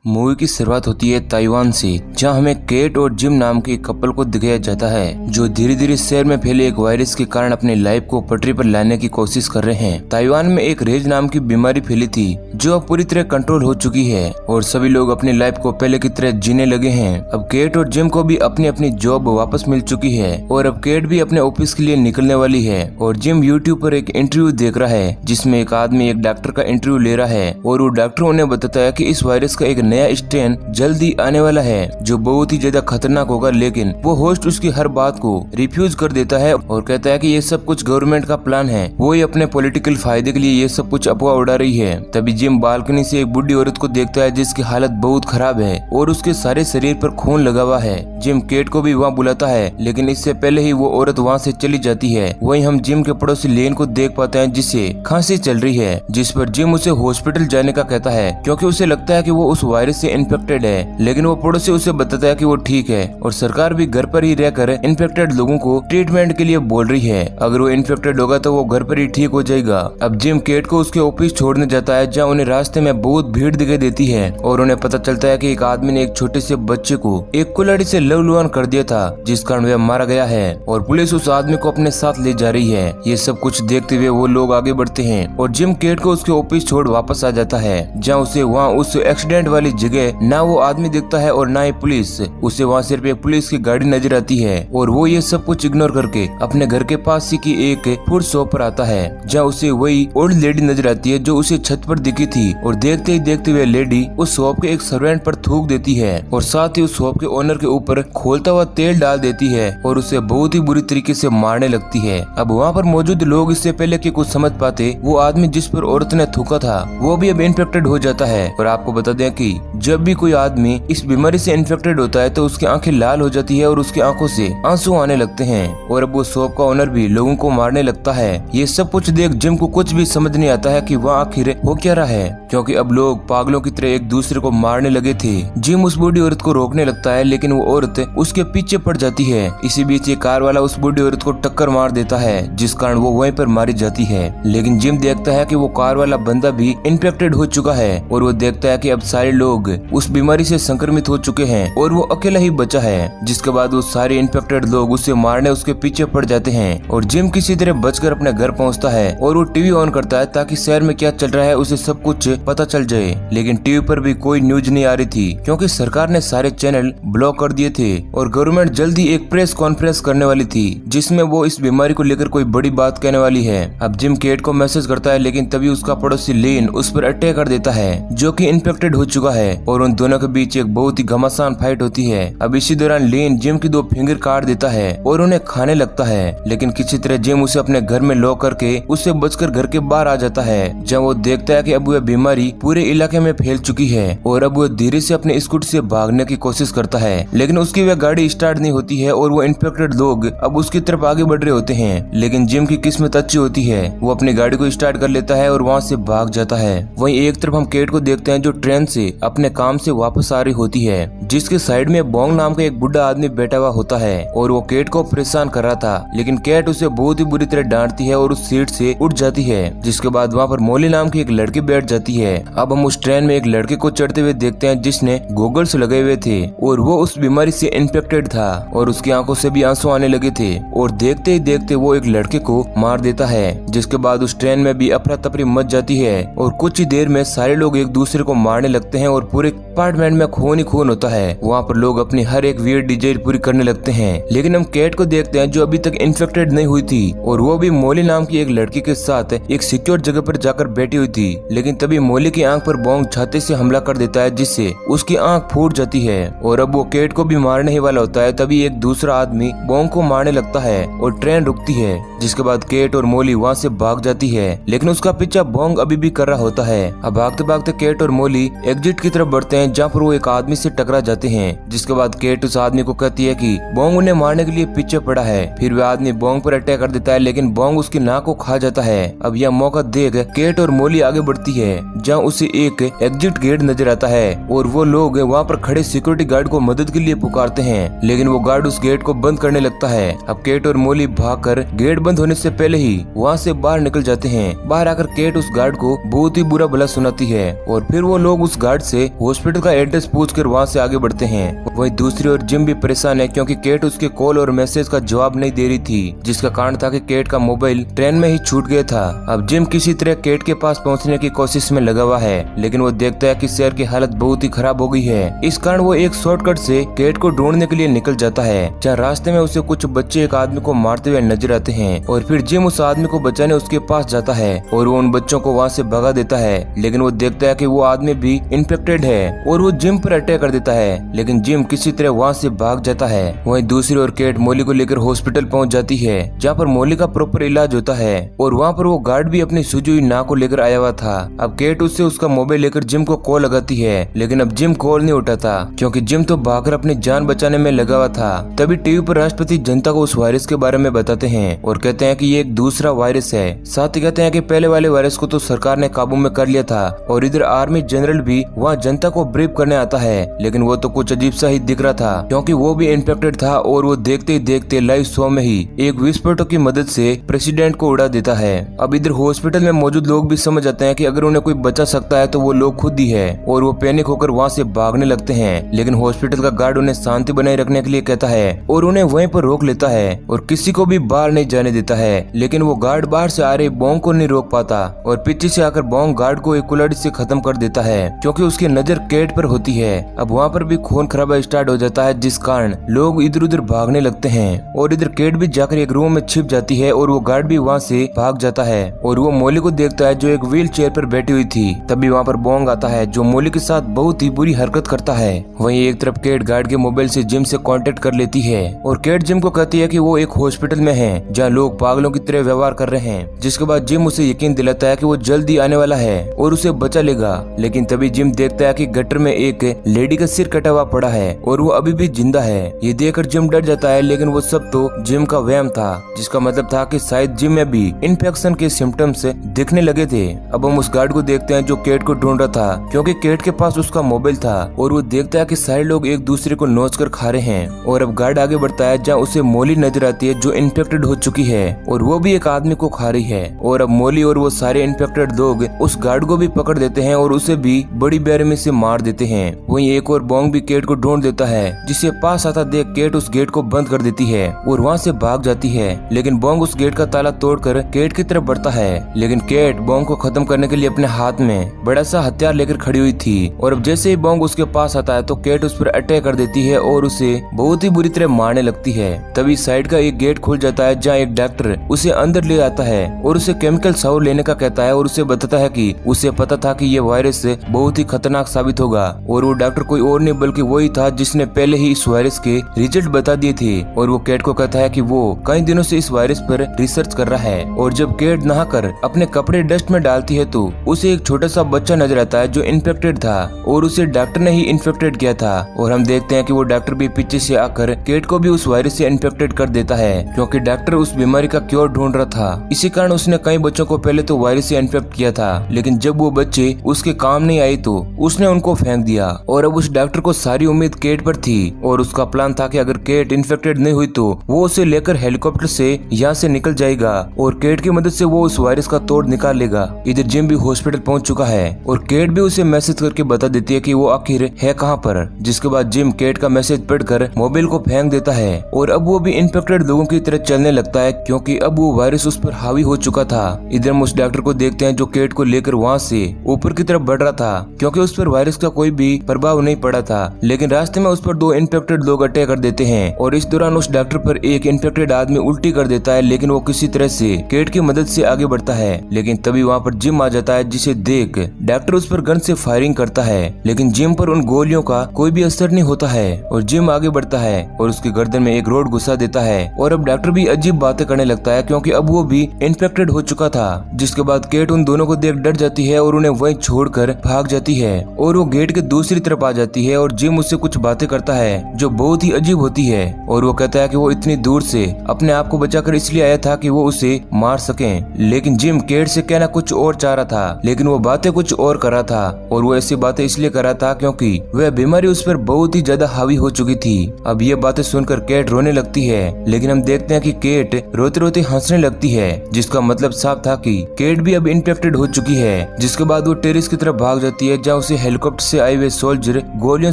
Movie की शुरुआत होती है ताइवान से, जहां हमें केट और जिम नाम के कपल को दिखाया जाता है जो धीरे धीरे शहर में फैले एक वायरस के कारण अपनी लाइफ को पटरी पर लाने की कोशिश कर रहे हैं। ताइवान में एक रेज नाम की बीमारी फैली थी जो अब पूरी तरह कंट्रोल हो चुकी है और सभी लोग अपनी लाइफ को पहले की तरह जीने लगे हैं। अब केट और जिम को भी अपनी अपनी जॉब वापस मिल चुकी है और अब केट भी अपने ऑफिस के लिए निकलने वाली है और जिम यूट्यूब पर एक इंटरव्यू देख रहा है जिसमें एक आदमी एक डॉक्टर का इंटरव्यू ले रहा है और वो डॉक्टर उन्हें बताता है कि इस वायरस का एक नया स्ट्रेन जल्दी आने वाला है जो बहुत ही ज्यादा खतरनाक होगा, लेकिन वो होस्ट उसकी हर बात को रिफ्यूज कर देता है और कहता है कि ये सब कुछ गवर्नमेंट का प्लान है, वो ही अपने पॉलिटिकल फायदे के लिए ये सब कुछ अफवाह उड़ा रही है। तभी जिम बालकनी से एक बुढ़ी औरत को देखता है जिसकी हालत बहुत खराब है और उसके सारे शरीर पर खून लगा हुआ है। जिम केट को भी वहाँ बुलाता है लेकिन इससे पहले ही वो औरत वहाँ से चली जाती है। वहीं हम जिम के पड़ोसी लेन को देख पाते हैं जिसे खांसी चल रही है, जिस पर जिम उसे हॉस्पिटल जाने का कहता है क्योंकि उसे लगता है कि वो उस वायरस से इन्फेक्टेड है, लेकिन वो पड़ोसी उसे बताता है कि वो ठीक है और सरकार भी घर पर ही रहकर इन्फेक्टेड लोगों को ट्रीटमेंट के लिए बोल रही है। अगर वो इन्फेक्टेड होगा तो वो घर पर ही ठीक हो जाएगा। अब जिम केट को उसके ऑफिस छोड़ने जाता है जहाँ उन्हें रास्ते में बहुत भीड़ दिखाई देती है और उन्हें पता चलता है कि एक आदमी ने एक छोटे से बच्चे को एक कुल्हाड़ी से लहूलुहान कर दिया था जिस कारण वह मारा गया है और पुलिस उस आदमी को अपने साथ ले जा रही है। ये सब कुछ देखते हुए वो लोग आगे बढ़ते हैं और जिम केट को उसके ऑफिस छोड़ वापस आ जाता है जहाँ उसे वहाँ उस एक्सीडेंट वाली जगह ना वो आदमी दिखता है और ना ही पुलिस। उसे वहाँ सिर्फ एक पुलिस की गाड़ी नजर आती है और वो ये सब कुछ इग्नोर करके अपने घर के पास ही की एक फूड शॉप पर आता है जहाँ उसे वही ओल्ड लेडी नजर आती है जो उसे छत पर दिखी थी और देखते ही देखते हुए लेडी उस शॉप के एक सर्वेंट पर थूक देती है और साथ ही उस शॉप के ओनर के ऊपर खोलता हुआ तेल डाल देती है और उसे बहुत ही बुरी तरीके से मारने लगती है। अब वहाँ पर मौजूद लोग इससे पहले कि कुछ समझ पाते वो आदमी जिस पर औरत ने थूका था वो भी अब इन्फेक्टेड हो जाता है। और आपको बता दें कि जब भी कोई आदमी इस बीमारी से इन्फेक्टेड होता है तो उसकी आंखें लाल हो जाती है और उसकी आंखों से आंसू आने लगते हैं और अब वो शॉप का ओनर भी लोगों को मारने लगता है। ये सब कुछ देख जिम को कुछ भी समझ नहीं आता है कि वह आखिर हो क्या रहा है, क्योंकि अब लोग पागलों की तरह एक दूसरे को मारने लगे थे। जिम उस बूढ़ी औरत को रोकने लगता है लेकिन वो औरत उसके पीछे पड़ जाती है। इसी बीच एक कार वाला उस बूढ़ी औरत को टक्कर मार देता है जिस कारण वो वहीं पर मारी जाती है। लेकिन जिम देखता है कि वो कार वाला बंदा भी इन्फेक्टेड हो चुका है और वो देखता है कि अब सारे लोग उस बीमारी से संक्रमित हो चुके हैं और वो अकेला ही बचा है। जिसके बाद वो सारे इन्फेक्टेड लोग उसे मारने उसके पीछे पड़ जाते हैं और जिम किसी तरह बचकर अपने घर पहुंचता है और वो टीवी ऑन करता है ताकि शहर में क्या चल रहा है उसे सब कुछ पता चल जाए। लेकिन टीवी पर भी कोई न्यूज नहीं आ रही थी क्योंकि सरकार ने सारे चैनल ब्लॉक कर दिए थे और गवर्नमेंट जल्दी एक प्रेस कॉन्फ्रेंस करने वाली थी जिसमें वो इस बीमारी को लेकर कोई बड़ी बात कहने वाली है। अब जिम केट को मैसेज करता है लेकिन तभी उसका पड़ोसी लेन उस पर अटैक कर देता है जो कि इन्फेक्टेड हो चुका है और उन दोनों के बीच एक बहुत ही घमासान फाइट होती है। अब इसी दौरान लेन जिम की 2 फिंगर काट देता है और उन्हें खाने लगता है, लेकिन किसी तरह जिम उसे अपने घर में लॉक करके उससे बचकर घर के बाहर आ जाता है जहाँ वो देखता है कि अब वह बीमारी पूरे इलाके में फैल चुकी है और अब वो धीरे से अपने स्कूटर से भागने की कोशिश करता है लेकिन उसकी वह गाड़ी स्टार्ट नहीं होती है और वो इन्फेक्टेड लोग अब उसकी तरफ आगे बढ़ रहे होते हैं। लेकिन जिम की किस्मत अच्छी होती है, वो अपनी गाड़ी को स्टार्ट कर लेता है और वहाँ से भाग जाता है। वहीं एक तरफ हम केट को देखते हैं जो ट्रेन से अपने काम से वापस आ रही होती है जिसके साइड में बोंग नाम का एक बुढ़ा आदमी बैठा हुआ होता है और वो केट को परेशान कर रहा था, लेकिन केट उसे बहुत ही बुरी तरह डांटती है और उस सीट से उठ जाती है। जिसके बाद वहाँ पर मोली नाम की एक लड़की बैठ जाती है। अब हम उस ट्रेन में एक लड़के को चढ़ते हुए देखते हैं जिसने गॉगल्स लगे हुए थे और वो उस बीमारी से इन्फेक्टेड था और उसकी आंखों से भी आंसू आने लगे थे और देखते ही देखते वो एक लड़के को मार देता है। जिसके बाद उस ट्रेन में भी अफरा तफरी मच जाती है और कुछ ही देर में सारे लोग एक दूसरे को मारने लगते हैं और पूरे अपार्टमेंट में खून ही खून होता है। वहाँ पर लोग अपनी हर एक वियर्ड डिजायर पूरी करने लगते हैं। लेकिन हम केट को देखते हैं जो अभी तक इन्फेक्टेड नहीं हुई थी और वो भी मोली नाम की एक लड़की के साथ एक सिक्योर जगह पर जाकर बैठी हुई थी। लेकिन तभी मोली की आंख पर बोंग छाते से हमला कर देता है जिससे उसकी आंख फूट जाती है और अब वो केट को भी मारने ही वाला होता है। तभी एक दूसरा आदमी बोंग को मारने लगता है और ट्रेन रुकती है। जिसके बाद केट और मोली वहाँ से भाग जाती है लेकिन उसका पीछा बोंग अभी भी कर रहा होता है। अब भागते भागते केट और मोली एग्जिट की तरफ बढ़ते हैं जहाँ पर वो एक आदमी से टकरा जाते हैं। जिसके बाद केट उस आदमी को कहती है कि बोंग उन्हें मारने के लिए पीछे पड़ा है। फिर वह आदमी बोंग पर अटैक कर देता है लेकिन बोंग उसकी नाक को खा जाता है। अब यह मौका देख केट और मोली आगे बढ़ती है जहाँ उसे एक एग्जिट गेट नजर आता है और वो लोग वहाँ पर खड़े सिक्योरिटी गार्ड को मदद के लिए पुकारते हैं लेकिन वो गार्ड उस गेट को बंद करने लगता है। अब केट और मोली भागकर गेट बंद होने से पहले ही वहाँ से बाहर निकल जाते हैं। बाहर आकर केट उस गार्ड को बहुत ही बुरा भला सुनाती है और फिर वो लोग उस गार्ड से हॉस्पिटल का एड्रेस पूछकर वहाँ से आगे बढ़ते हैं। वहीं दूसरी ओर जिम भी परेशान है क्योंकि केट उसके कॉल और मैसेज का जवाब नहीं दे रही थी, जिसका कारण था कि केट का मोबाइल ट्रेन में ही छूट गया था। अब जिम किसी तरह केट के पास पहुंचने की कोशिश में लगा हुआ है, लेकिन वो देखता है कि शहर की हालत बहुत ही खराब हो गई है। इस कारण वो एक शॉर्टकट से केट को ढूंढने के लिए निकल जाता है, जहाँ रास्ते में उसे कुछ बच्चे एक आदमी को मारते हुए नजर आते हैं और फिर जिम उस आदमी को बचाने उसके पास जाता है और वो उन बच्चों को वहाँ से भगा देता है। लेकिन वो देखता है कि वो आदमी भी इन्फेक्टेड है और वो जिम पर अटैक कर देता है, लेकिन जिम किसी तरह वहाँ से भाग जाता है। वहीं दूसरी ओर केट मोली को लेकर हॉस्पिटल पहुँच जाती है, जहाँ पर मोली का प्रॉपर इलाज होता है और वहाँ पर वो गार्ड भी अपनी सूजी हुई नाक को लेकर आया हुआ था। अब केट उससे उसका मोबाइल लेकर जिम को कॉल लगाती है, लेकिन अब जिम कॉल नहीं उठाता क्योंकि जिम तो भागकर अपनी जान बचाने में लगा हुआ था। तभी टीवी पर राष्ट्रपति जनता को उस वायरस के बारे में बताते हैं और कहते हैं कि ये एक दूसरा वायरस है। साथ ही कहते हैं कि पहले वाले वायरस को तो सरकार ने काबू में कर लिया था और इधर आर्मी जनरल भी वहाँ जनता को ब्रीफ करने आता है, लेकिन वो तो कुछ अजीब सा ही दिख रहा था क्योंकि वो भी इन्फेक्टेड था और वो देखते ही देखते लाइव शो में ही एक विस्फोटक की मदद से प्रेसिडेंट को उड़ा देता है। अब इधर हॉस्पिटल में मौजूद लोग भी समझ जाते हैं कि अगर उन्हें कोई बचा सकता है तो वो लोग खुद ही है और वो पैनिक होकर वहाँ से भागने लगते हैं, लेकिन हॉस्पिटल का गार्ड उन्हें शांति बनाए रखने के लिए कहता है और उन्हें वहीं पर रोक लेता है और किसी को भी बाहर नहीं जाने देता है। लेकिन वो गार्ड बाहर से आ रहे बॉम्ब को नहीं रोक पाता और पीछे से आकर बॉम्ब गार्ड को एक कुल्हाड़ी से खत्म कर देता है क्योंकि उसकी नजर केट पर होती है। अब वहाँ पर भी खून खराबा स्टार्ट हो जाता है, जिस कारण लोग इधर उधर भागने लगते हैं और इधर केट भी जाकर एक रूम में छिप जाती है और वो गार्ड भी वहाँ से भाग जाता है और वो मोली को देखता है जो एक व्हील चेयर पर बैठी हुई थी। तभी वहाँ पर बॉन्ग आता है जो मोली के साथ बहुत ही बुरी हरकत करता है। वहीं एक तरफ केट गार्ड के मोबाइल से जिम से कांटेक्ट कर लेती है और केट जिम को कहती है कि वो एक हॉस्पिटल में है जहाँ लोग पागलों की तरह व्यवहार कर रहे हैं, जिसके बाद जिम उसे यकीन दिलाता है कि वो जल्दी आने वाला है और उसे बचा लेगा। लेकिन तभी जिम देखता है कि गटर में एक लेडी का सिर कटा हुआ पड़ा है और वो अभी भी जिंदा है। ये देखकर जिम डर जाता है, लेकिन वो सब तो जिम का वहम था, जिसका मतलब था कि शायद जिम में भी इन्फेक्शन के सिम्टम्स दिखने लगे थे। अब हम उस गार्ड को देखते हैं जो केट को ढूंढ रहा था क्योंकि केट के पास उसका मोबाइल था और वो देखता है कि सारे लोग एक दूसरे को नोच कर खा रहे हैं और अब गार्ड आगे बढ़ता है जहाँ उसे मोली नजर आती है जो इन्फेक्टेड हो चुकी है और वो भी एक आदमी को खा रही है और अब मोली और वो सारे इन्फेक्टेड लोग उस गार्ड को भी पकड़ देते हैं और उसे भी बड़ी बेरहमी से मार देते हैं। वहीं एक और बॉन्ग भी केट को ढूंढ देता है, जिसे पास आता देख केट उस गेट को बंद कर देती है और वहाँ से भाग जाती है। लेकिन बॉन्ग उस गेट का ताला तोड़कर केट की तरफ बढ़ता है, लेकिन केट बॉन्ग को खत्म करने के लिए अपने हाथ में बड़ा सा हथियार लेकर खड़ी हुई थी और अब जैसे ही बॉन्ग उसके पास आता है तो केट उस पर अटैक कर देती है और उसे बहुत ही बुरी तरह मारने लगती है। तभी साइड का एक गेट खुल जाता है जहाँ एक डॉक्टर उसे अंदर ले आता है और उसे केमिकल शावर लेने का कहता है और उसे बताता है कि उसे पता था कि ये वायरस बहुत ही खतरनाक साबित होगा और वो डॉक्टर कोई और नहीं बल्कि वही था जिसने पहले ही इस वायरस के रिजल्ट बता दिए थे। और वो केट को कहता है कि वो कई दिनों से इस वायरस पर रिसर्च कर रहा है और जब केट नहाकर अपने कपड़े डस्ट में डालती है तो उसे एक छोटा सा बच्चा नजर आता है जो इन्फेक्टेड था और उसे डॉक्टर ने ही इन्फेक्टेड किया था और हम देखते हैं कि वो डॉक्टर भी पीछे से आकर केट को भी उस वायरस से इन्फेक्टेड कर देता है क्योंकि डॉक्टर उस बीमारी का क्योर ढूंढ रहा था। इसी कारण उसने कई बच्चों को पहले तो वायरस से इन्फेक्ट किया था, लेकिन जब वो बच्चे उसके काम नहीं आए तो उसने उनको फेंक दिया और अब उस डॉक्टर को सारी उम्मीद केट पर थी और उसका प्लान था कि अगर केट इन्फेक्टेड नहीं हुई तो वो उसे लेकर हेलीकॉप्टर से यहाँ से निकल जाएगा और केट की मदद से वो उस वायरस का तोड़ निकाल लेगा। इधर जिम भी हॉस्पिटल पहुंच चुका है और केट भी उसे मैसेज करके बता देती है कि वो आखिर है कहाँ पर, जिसके बाद जिम केट का मैसेज पढ़कर मोबाइल को फेंक देता है और अब वो भी इन्फेक्टेड लोगों की तरह चलने लगता है क्योंकि अब वो वायरस उस पर हावी हो चुका था। इधर हम उस डॉक्टर को देखते हैं जो केट को लेकर वहाँ से ऊपर की तरफ बढ़ रहा था क्योंकि उस पर वायरस का कोई भी प्रभाव नहीं पड़ा था, लेकिन रास्ते में उस पर दो इन्फेक्टेड लोग अटैक कर देते हैं और इस दौरान उस डॉक्टर पर एक इन्फेक्टेड आदमी उल्टी कर देता है, लेकिन वो किसी तरह से केट की मदद से आगे बढ़ता है। लेकिन तभी वहाँ पर जिम आ जाता है जिसे देख डॉक्टर उस पर गन से फायरिंग करता है, लेकिन जिम पर उन गोलियों का कोई भी असर नहीं होता है और जिम आगे बढ़ता है और उसकी गर्दन में एक रोड घुसा देता है और अब डॉक्टर भी अजीब बातें करने लगता है क्योंकि अब वो भी इन्फेक्टेड हो चुका था। जिसके बाद केट उन दोनों को देख डर जाती है और उन्हें वहीं छोड़कर भाग जाती है और वो गेट के दूसरी तरफ आ जाती है और जिम उससे कुछ बातें करता है जो बहुत ही अजीब होती है और वो कहता है कि वो इतनी दूर से अपने आप को बचाकर इसलिए आया था कि वो उसे मार सके, लेकिन जिम केट से कहना कुछ और चाह रहा था, लेकिन वो बातें कुछ और कर रहा था और वो ऐसी बातें इसलिए कर रहा था क्योंकि वह बीमारी उस पर बहुत ही ज्यादा हावी हो चुकी थी। अब ये बातें सुनकर केट रोने लगती है, लेकिन हम देखते हैं कि केट रोते रोते हंसने लगती है, जिसका मतलब साफ था कि केट भी अब इन्फेक्टेड हो चुकी है। जिसके बाद वो टेरेस की तरफ भाग जाती है जहाँ उसे हेलीकॉप्टर से आए हुए सोल्जर गोलियों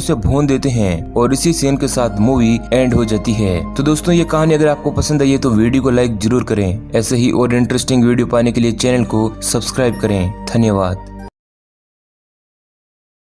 से भून देते हैं और इसी सीन के साथ मूवी एंड हो जाती है। तो दोस्तों ये कहानी अगर आपको पसंद आई है तो वीडियो को लाइक जरूर करें। ऐसे ही और इंटरेस्टिंग वीडियो पाने के लिए चैनल को सब्सक्राइब करें। धन्यवाद।